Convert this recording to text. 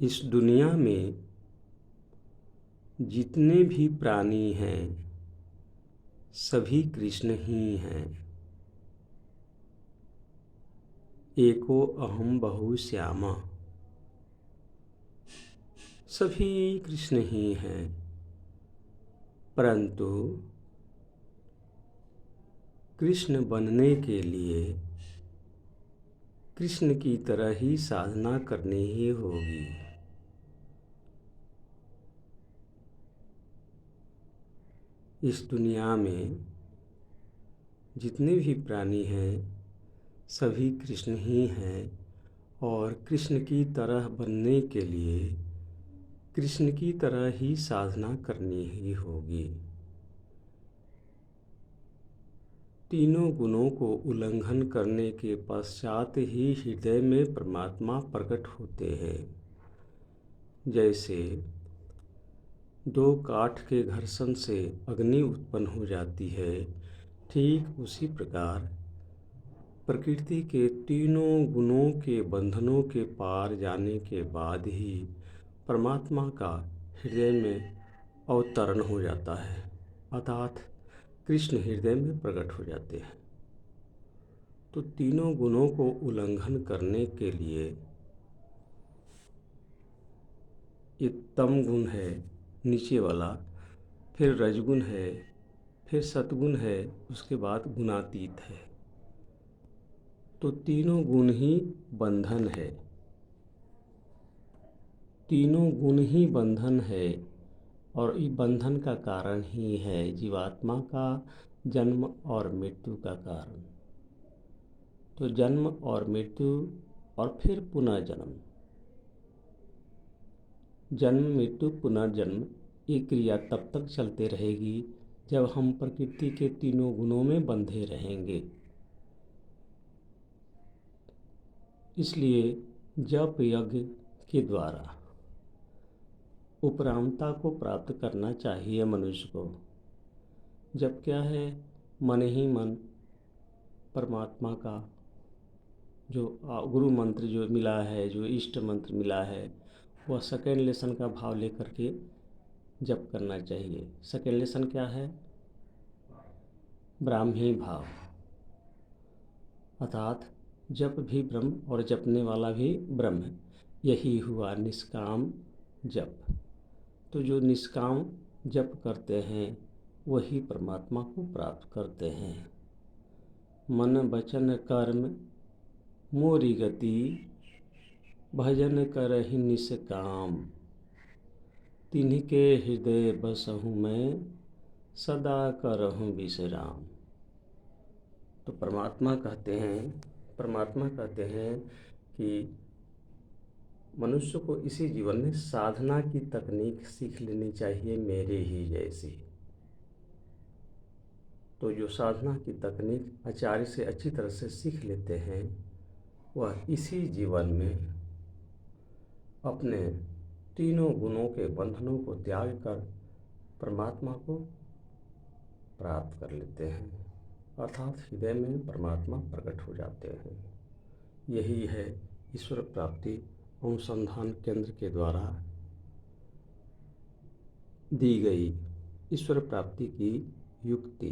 इस दुनिया में जितने भी प्राणी हैं सभी कृष्ण ही हैं। एको अहम बहु श्यामा, सभी कृष्ण ही हैं। परंतु कृष्ण बनने के लिए कृष्ण की तरह ही साधना करनी ही होगी। इस दुनिया में जितने भी प्राणी हैं सभी कृष्ण ही हैं और कृष्ण की तरह बनने के लिए कृष्ण की तरह ही साधना करनी ही होगी। तीनों गुणों को उल्लंघन करने के पश्चात ही हृदय में परमात्मा प्रकट होते हैं। जैसे दो काठ के घर्षण से अग्नि उत्पन्न हो जाती है, ठीक उसी प्रकार प्रकृति के तीनों गुणों के बंधनों के पार जाने के बाद ही परमात्मा का हृदय में अवतरण हो जाता है, अर्थात कृष्ण हृदय में प्रकट हो जाते हैं। तो तीनों गुणों को उल्लंघन करने के लिए ये तम गुण है नीचे वाला, फिर रजगुण है, फिर सतगुण है, उसके बाद गुणातीत है। तो तीनों गुण ही बंधन है, तीनों गुण ही बंधन है और इस बंधन का कारण ही है जीवात्मा का जन्म और मृत्यु का कारण। तो जन्म और मृत्यु और फिर पुनर्जन्म, जन्म मृत्यु पुनर्जन्म, ये क्रिया तब तक चलते रहेगी जब हम प्रकृति के तीनों गुणों में बंधे रहेंगे। इसलिए जप यज्ञ के द्वारा उपरामता को प्राप्त करना चाहिए मनुष्य को। जब क्या है, मन ही मन परमात्मा का जो गुरु मंत्र जो मिला है, जो इष्ट मंत्र मिला है, वह सेकेंड लेसन का भाव लेकर के जप करना चाहिए। सेकेंड लेसन क्या है? ब्राह्मी भाव, अर्थात जप भी ब्रह्म और जपने वाला भी ब्रह्म, यही हुआ निष्काम जप। तो जो निष्काम जप करते हैं वही परमात्मा को प्राप्त करते हैं। मन वचन कर्म मोरी गति, भजन करहि निष्काम, तिन्हीं के हृदय बसहु मैं, सदा करहूँ विश्राम। तो परमात्मा कहते हैं कि मनुष्य को इसी जीवन में साधना की तकनीक सीख लेनी चाहिए मेरे ही जैसी। तो जो साधना की तकनीक आचार्य से अच्छी तरह से सीख लेते हैं वह इसी जीवन में अपने तीनों गुणों के बंधनों को त्याग कर परमात्मा को प्राप्त कर लेते हैं, अर्थात हृदय में परमात्मा प्रकट हो जाते हैं। यही है ईश्वर प्राप्ति अनुसंधान केंद्र के द्वारा दी गई ईश्वर प्राप्ति की युक्ति।